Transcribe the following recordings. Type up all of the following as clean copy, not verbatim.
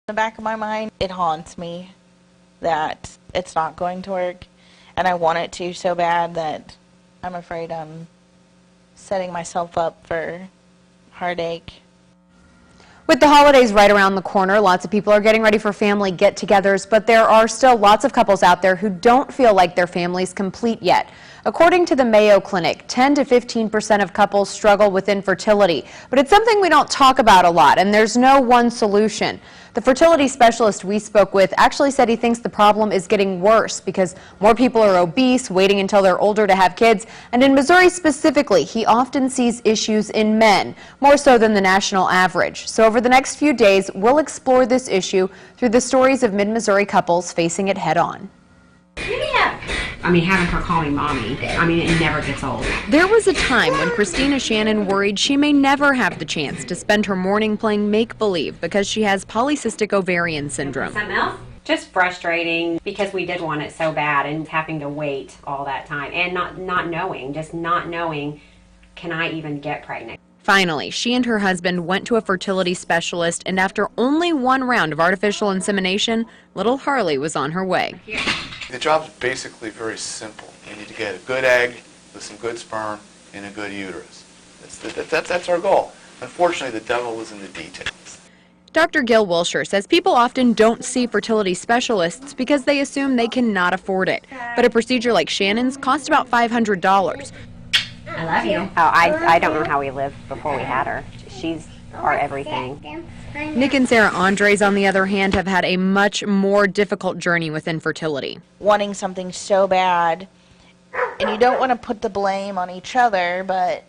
the back of my mind, it haunts me that it's not going to work, and I want it to so bad that I'm afraid I'm setting myself up for heartache. With the holidays right around the corner, lots of people are getting ready for family get-togethers, but there are still lots of couples out there who don't feel like their family's complete yet. According to the Mayo Clinic, 10 to 15% of couples struggle with infertility, but it's something we don't talk about a lot, and there's no one solution. The fertility specialist we spoke with actually said he thinks the problem is getting worse because more people are obese, waiting until they're older to have kids, and in Missouri specifically, he often sees issues in men, more so than the national average. So over the next few days, we'll explore this issue through the stories of mid-Missouri couples facing it head-on. Having her call me mommy, it never gets old. There was a time when Christina Shannon worried she may never have the chance to spend her morning playing make-believe because she has polycystic ovarian syndrome. Something else? Just frustrating because we did want it so bad and having to wait all that time and not knowing, can I even get pregnant? Finally, she and her husband went to a fertility specialist, and after only one round of artificial insemination, little Harley was on her way. The job's basically very simple. You need to get a good egg with some good sperm and a good uterus. That's our goal. Unfortunately, the devil is in the details. Dr. Gil Wilshire says people often don't see fertility specialists because they assume they cannot afford it. But a procedure like Shannon's costs about $500. I love you. Oh, I don't know how we lived before we had her. She's our everything. Nick and Sarah Andres, on the other hand, have had a much more difficult journey with infertility. Wanting something so bad, and you don't want to put the blame on each other, but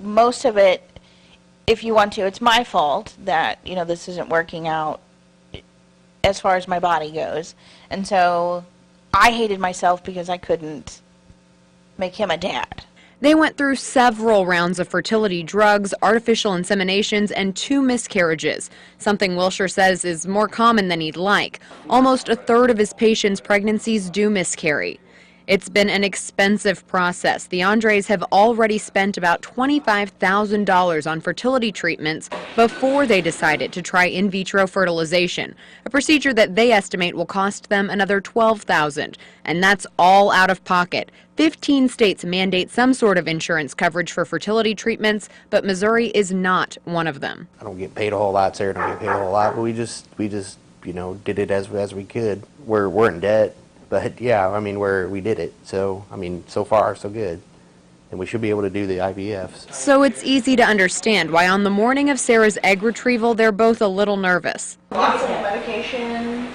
most of it, if you want to, it's my fault that, this isn't working out as far as my body goes. And so I hated myself because I couldn't make him a dad. They went through several rounds of fertility drugs, artificial inseminations, and 2 miscarriages, something Wilshire says is more common than he'd like. Almost a third of his patients' pregnancies do miscarry. It's been an expensive process. The Andres have already spent about $25,000 on fertility treatments before they decided to try in vitro fertilization, a procedure that they estimate will cost them another $12,000, and that's all out of pocket. 15 states mandate some sort of insurance coverage for fertility treatments, but Missouri is not one of them. I don't get paid a whole lot, Sarah don't get paid a whole lot, but we just did it as we could. We're in debt. But yeah, we did it. So, so far, so good. And we should be able to do the IVFs. So it's easy to understand why on the morning of Sarah's egg retrieval, they're both a little nervous. Lots of medication.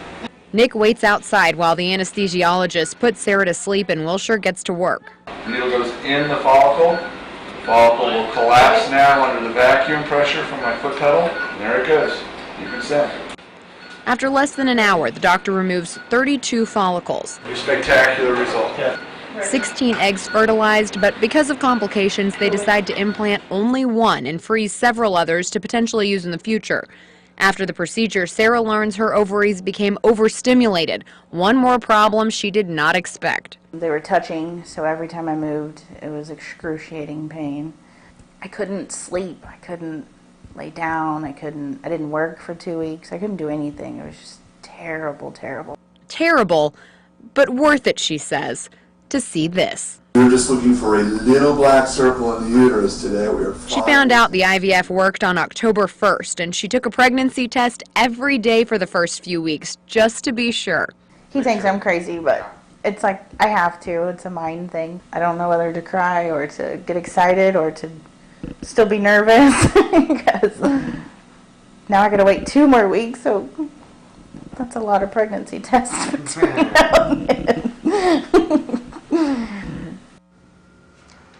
Nick waits outside while the anesthesiologist puts Sarah to sleep and Wilshire gets to work. The needle goes in the follicle. The follicle will collapse now under the vacuum pressure from my foot pedal. And there it goes. You can send. After less than an hour, the doctor removes 32 follicles. A spectacular result. 16 eggs fertilized, but because of complications, they decide to implant only one and freeze several others to potentially use in the future. After the procedure, Sarah learns her ovaries became overstimulated, one more problem she did not expect. They were touching, so every time I moved, it was excruciating pain. I couldn't sleep. I couldn't lay down. I didn't work for 2 weeks. I couldn't do anything. It was just terrible, terrible. Terrible, but worth it, she says, to see this. We were just looking for a little black circle in the uterus today. We were fine. She found out the IVF worked on October 1st, and she took a pregnancy test every day for the first few weeks, just to be sure. He thinks I'm crazy, but it's like I have to. It's a mind thing. I don't know whether to cry or to get excited or to still be nervous because now I gotta wait 2 more weeks, so that's a lot of pregnancy tests between now and then.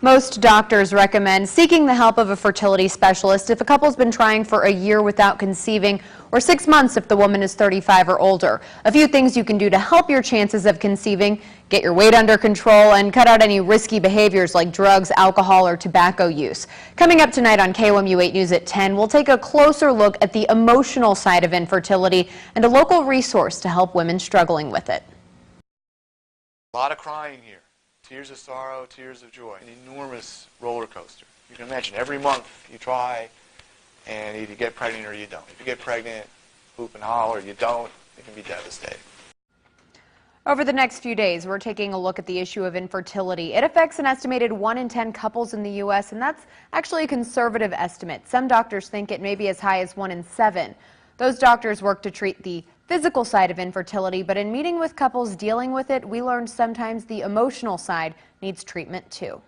Most doctors recommend seeking the help of a fertility specialist if a couple's been trying for a year without conceiving, or 6 months if the woman is 35 or older. A few things you can do to help your chances of conceiving: get your weight under control and cut out any risky behaviors like drugs, alcohol, or tobacco use. Coming up tonight on KOMU 8 News at 10, we'll take a closer look at the emotional side of infertility and a local resource to help women struggling with it. A lot of crying here. Tears of sorrow, tears of joy. An enormous roller coaster. You can imagine every month you try and either you get pregnant or you don't. If you get pregnant, hoop and holler. You don't, it can be devastating. Over the next few days, we're taking a look at the issue of infertility. It affects an estimated 1 in 10 couples in the U.S., and that's actually a conservative estimate. Some doctors think it may be as high as 1 in 7. Those doctors work to treat the physical side of infertility, but in meeting with couples dealing with it, we learned sometimes the emotional side needs treatment too.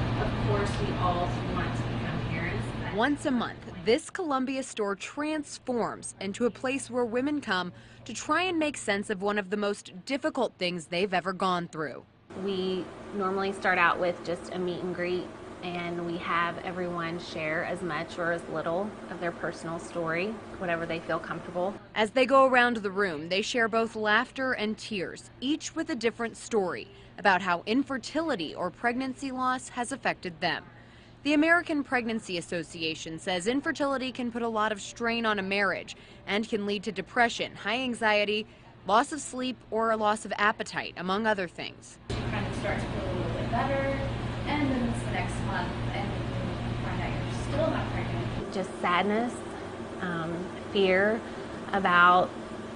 Of course, we all want to become parents. Once a month, this Columbia store transforms into a place where women come to try and make sense of one of the most difficult things they've ever gone through. We normally start out with just a meet and greet, and we have everyone share as much or as little of their personal story, whatever they feel comfortable. As they go around the room, they share both laughter and tears, each with a different story about how infertility or pregnancy loss has affected them. The American Pregnancy Association says infertility can put a lot of strain on a marriage and can lead to depression, high anxiety, loss of sleep, or a loss of appetite, among other things. You kind of start to feel a little bit better, and then it's the next month, and you find out you're still not pregnant. Just sadness, fear about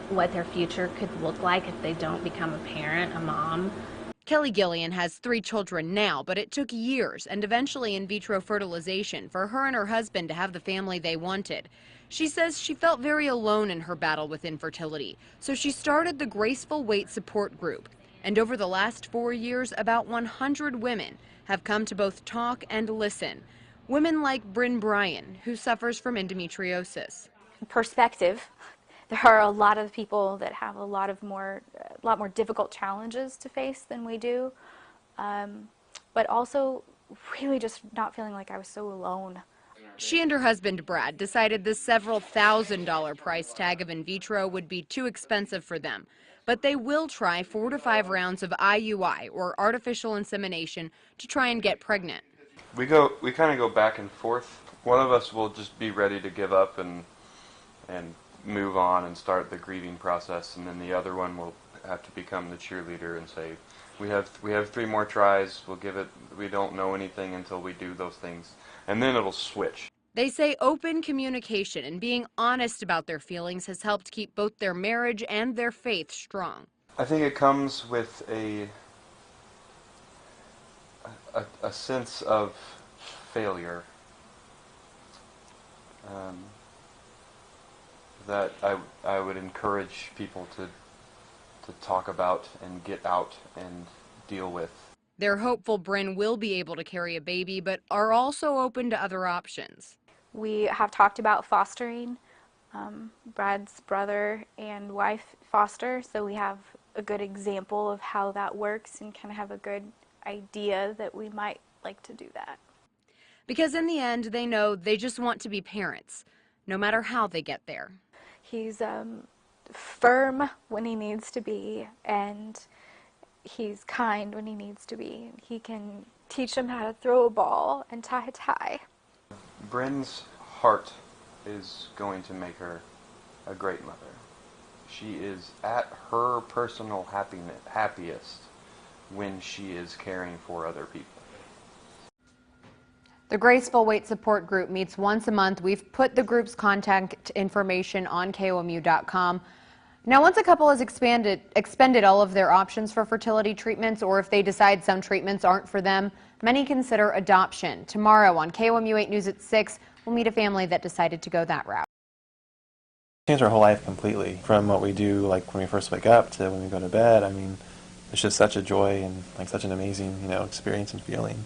what their future could look like if they don't become a parent, a mom. Kelly GILLION has 3 children now, but it took years and eventually in vitro fertilization for her and her husband to have the family they wanted. She says she felt very alone in her battle with infertility, so she started the Graceful Weight Support Group. And over the last 4 years, about 100 women have come to both talk and listen. Women like BRYNN, who suffers from endometriosis. Perspective. There are a lot of people that have a lot more difficult challenges to face than we do, but also really just not feeling like I was so alone. She and her husband, Brad, decided the several $1,000 price tag of in vitro would be too expensive for them, but they will try 4 to 5 rounds of IUI, or artificial insemination, to try and get pregnant. We kind of go back and forth. One of us will just be ready to give up and move on and start the grieving process, and then the other one will have to become the cheerleader and say, we have 3 more tries, we'll give it, we don't know anything until we do those things, and then it'll switch. They say open communication and being honest about their feelings has helped keep both their marriage and their faith strong. I think it comes with a sense of failure that I would encourage people to talk about and get out and deal with. They're hopeful BRYNN will be able to carry a baby, but are also open to other options. We have talked about fostering. Brad's brother and wife foster, so we have a good example of how that works and kind of have a good idea that we might like to do that. Because in the end, they know they just want to be parents, no matter how they get there. He's firm when he needs to be, and he's kind when he needs to be. He can teach him how to throw a ball and tie a tie. BRYNN's heart is going to make her a great mother. She is at her personal happiest when she is caring for other people. The Graceful Weight Support Group meets once a month. We've put the group's contact information on KOMU.com. Now, once a couple has expended all of their options for fertility treatments, or if they decide some treatments aren't for them, many consider adoption. Tomorrow on KOMU 8 News at 6, we'll meet a family that decided to go that route. Changed our whole life completely, from what we do like when we first wake up to when we go to bed. I mean, it's just such a joy and like such an amazing, experience and feeling.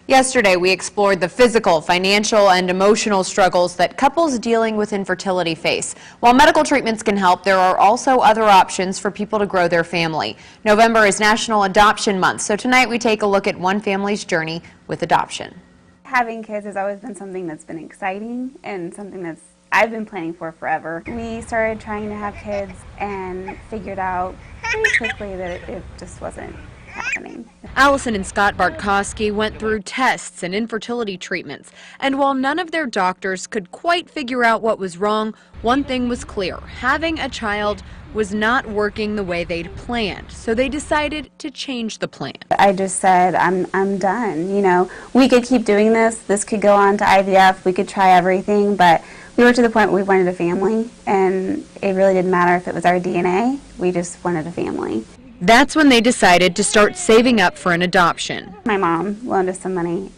Yesterday, we explored the physical, financial, and emotional struggles that couples dealing with infertility face. While medical treatments can help, there are also other options for people to grow their family. November is National Adoption Month, so tonight we take a look at one family's journey with adoption. Having kids has always been something that's been exciting and something that's I've been planning for forever. We started trying to have kids and figured out pretty quickly that it just wasn't happening. Allison and Scott BARTKOSKI went through tests and infertility treatments, and while none of their doctors could quite figure out what was wrong, one thing was clear: having a child was not working the way they'd planned, so they decided to change the plan. I just said, I'm done. We could keep doing this. This could go on to IVF. We could try everything, but We were to the point where we wanted a family, and it really didn't matter if it was our DNA. We just wanted a family. That's when they decided to start saving up for an adoption. My mom loaned us some money.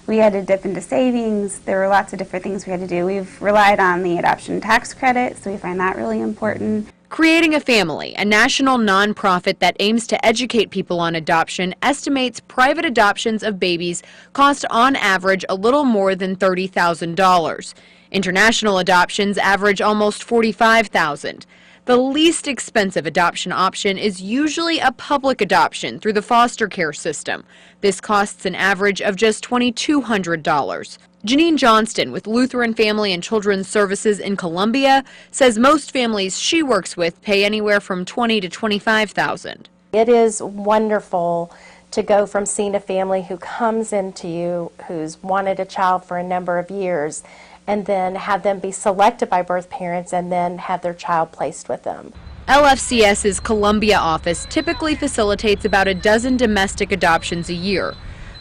We had to dip into savings. There were lots of different things we had to do. We've relied on the adoption tax credit, so we find that really important. Creating a Family, a national nonprofit that aims to educate people on adoption, estimates private adoptions of babies cost on average a little more than $30,000. International adoptions average almost $45,000. The least expensive adoption option is usually a public adoption through the foster care system. This costs an average of just $2,200. JANEENE Johnston with Lutheran Family and Children's Services in Columbia says most families she works with pay anywhere from $20,000 to $25,000. It is wonderful to go from seeing a family who comes into you who's wanted a child for a number of years and then have them be selected by birth parents and then have their child placed with them. LFCS's Columbia office typically facilitates about a dozen domestic adoptions a year.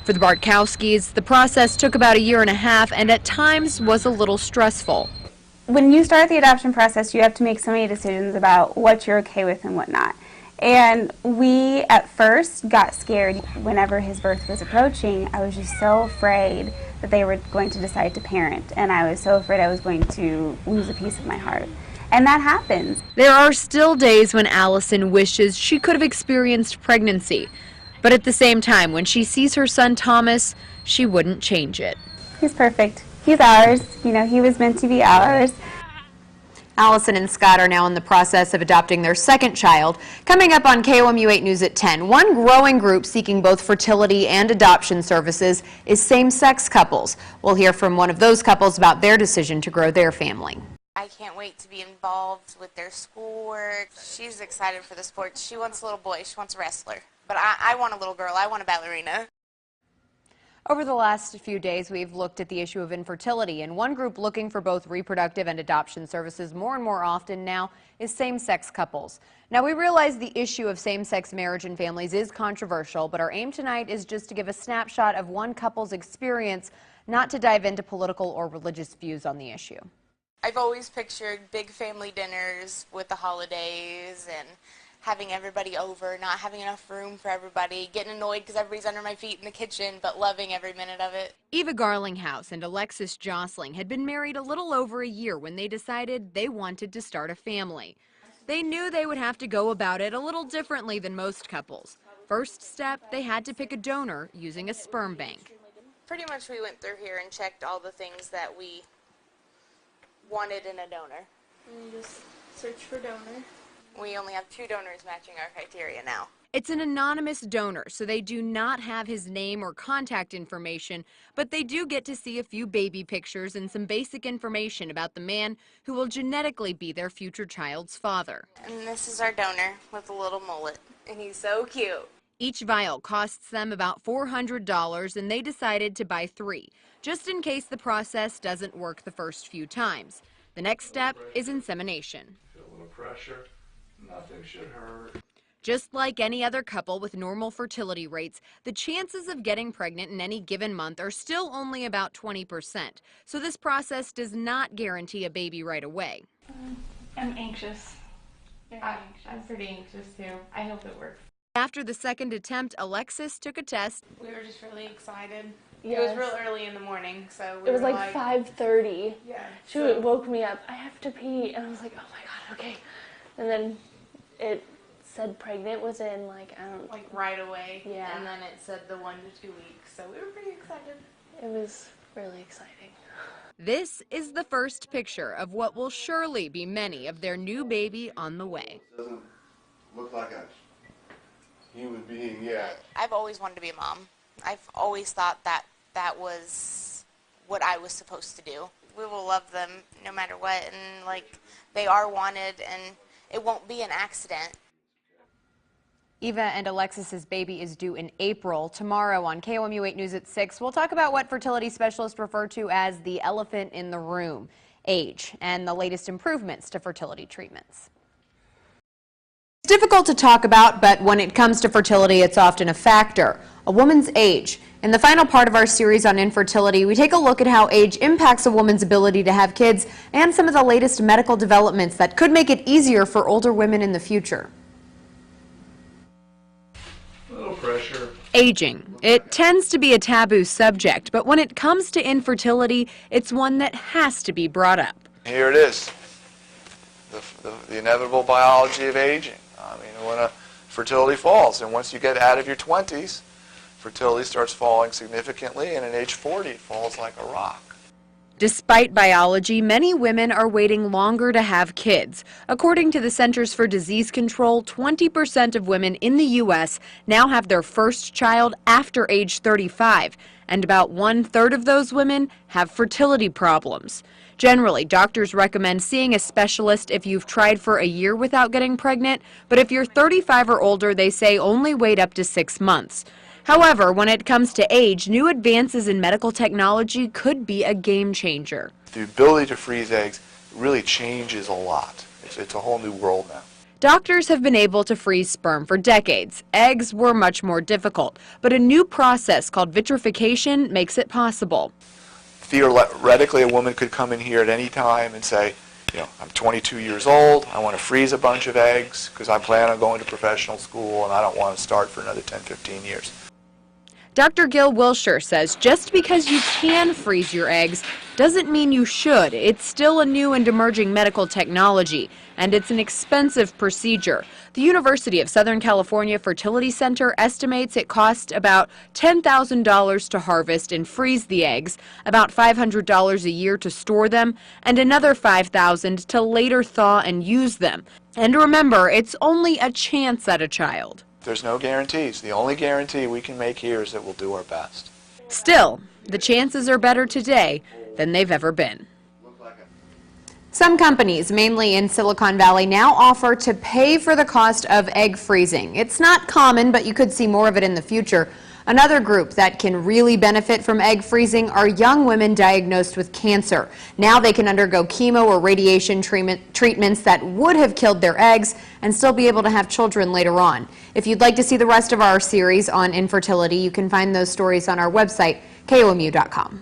For the BRYAN, the process took about 1.5 years and at times was a little stressful. When you start the adoption process, you have to make so many decisions about what you're okay with and what not. And we, at first, got scared. Whenever his birth was approaching, I was just so afraid that they were going to decide to parent, and I was so afraid I was going to lose a piece of my heart. And that happens. There are still days when Allison wishes she could have experienced pregnancy, but at the same time, when she sees her son Thomas, she wouldn't change it. He's perfect. He's ours. You know, he was meant to be ours. Allison and Scott are now in the process of adopting their second child. Coming up on KOMU 8 News at 10, one growing group seeking both fertility and adoption services is same-sex couples. We'll hear from one of those couples about their decision to grow their family. I can't wait to be involved with their schoolwork. She's excited for the sports. She wants a little boy. She wants a wrestler. But I want a little girl. I want a ballerina. Over the last few days, we've looked at the issue of infertility, and one group looking for both reproductive and adoption services more and more often now is same-sex couples. Now, we realize the issue of same-sex marriage and families is controversial, but our aim tonight is just to give a snapshot of one couple's experience, not to dive into political or religious views on the issue. I've always pictured big family dinners with the holidays and having everybody over, not having enough room for everybody, getting annoyed because everybody's under my feet in the kitchen, but loving every minute of it. Eva Garlinghouse and Alexis Jostling had been married a little over a year when they decided they wanted to start a family. They knew they would have to go about it a little differently than most couples. First step, they had to pick a donor using a sperm bank. Pretty much we went through here and checked all the things that we wanted in a donor. And just search for donor. We only have 2 donors matching our criteria now. It's an anonymous donor, so they do not have his name or contact information, but they do get to see a few baby pictures and some basic information about the man who will genetically be their future child's father. And this is our donor with a little mullet, and he's so cute. Each vial costs them about $400, and they decided to buy 3, just in case the process doesn't work the first few times. The next step is insemination. Feel a little pressure. Nothing should hurt. Just like any other couple with normal fertility rates, the chances of getting pregnant in any given month are still only about 20%. So this process does not guarantee a baby right away. I'm anxious. I'm pretty anxious too. I hope it works. After the second attempt, Alexis took a test. We were just really excited. Yes. It was real early in the morning, so we It was were like 5:30. Yeah. She woke me up. I have to pee, and I was like, oh my god, okay. And then it said pregnant within like right away. Yeah. And then it said the 1 to 2 weeks, so we were pretty excited. It was really exciting. This is the first picture of what will surely be many of their new baby on the way. It doesn't look like a human being yet. I've always wanted to be a mom. I've always thought that that was what I was supposed to do. We will love them no matter what, and like they are wanted, and it won't be an accident. Eva and Alexis's baby is due in April. Tomorrow on KOMU 8 News at 6, we'll talk about what fertility specialists refer to as the elephant in the room, age, and the latest improvements to fertility treatments. difficult to talk about, but when it comes to fertility, it's often a factor. A woman's age. In the final part of our series on infertility, we take a look at how age impacts a woman's ability to have kids and some of the latest medical developments that could make it easier for older women in the future. A little pressure. Aging. It tends to be a taboo subject, but when it comes to infertility, it's one that has to be brought up. Here it is, the inevitable biology of aging. I mean, when fertility falls, and once you get out of your 20s, fertility starts falling significantly, and at age 40, it falls like a rock. Despite biology, many women are waiting longer to have kids. According to the Centers for Disease Control, 20% of women in the U.S. now have their first child after age 35, and about 1/3 of those women have fertility problems. Generally, doctors recommend seeing a specialist if you've tried for a year without getting pregnant, but if you're 35 or older, they say only wait up to 6 months. However, when it comes to age, new advances in medical technology could be a game changer. The ability to freeze eggs really changes a lot. It's a whole new world now. Doctors have been able to freeze sperm for decades. Eggs were much more difficult, but a new process called vitrification makes it possible. Theoretically, a woman could come in here at any time and say, I'm 22 years old, I want to freeze a bunch of eggs because I plan on going to professional school and I don't want to start for another 10, 15 years. Dr. Gil WILSHIRE says just because you can freeze your eggs doesn't mean you should. It's still a new and emerging medical technology, and it's an expensive procedure. The University of Southern California Fertility Center estimates it costs about $10,000 to harvest and freeze the eggs, about $500 a year to store them, and another $5,000 to later thaw and use them. And remember, it's only a chance at a child. There's no guarantees. The only guarantee we can make here is that we'll do our best. Still, the chances are better today than they've ever been. Some companies, mainly in Silicon Valley, now offer to pay for the cost of egg freezing. It's not common, but you could see more of it in the future. Another group that can really benefit from egg freezing are young women diagnosed with cancer. Now they can undergo chemo or radiation treatments that would have killed their eggs and still be able to have children later on. If you'd like to see the rest of our series on infertility, you can find those stories on our website, KOMU.com.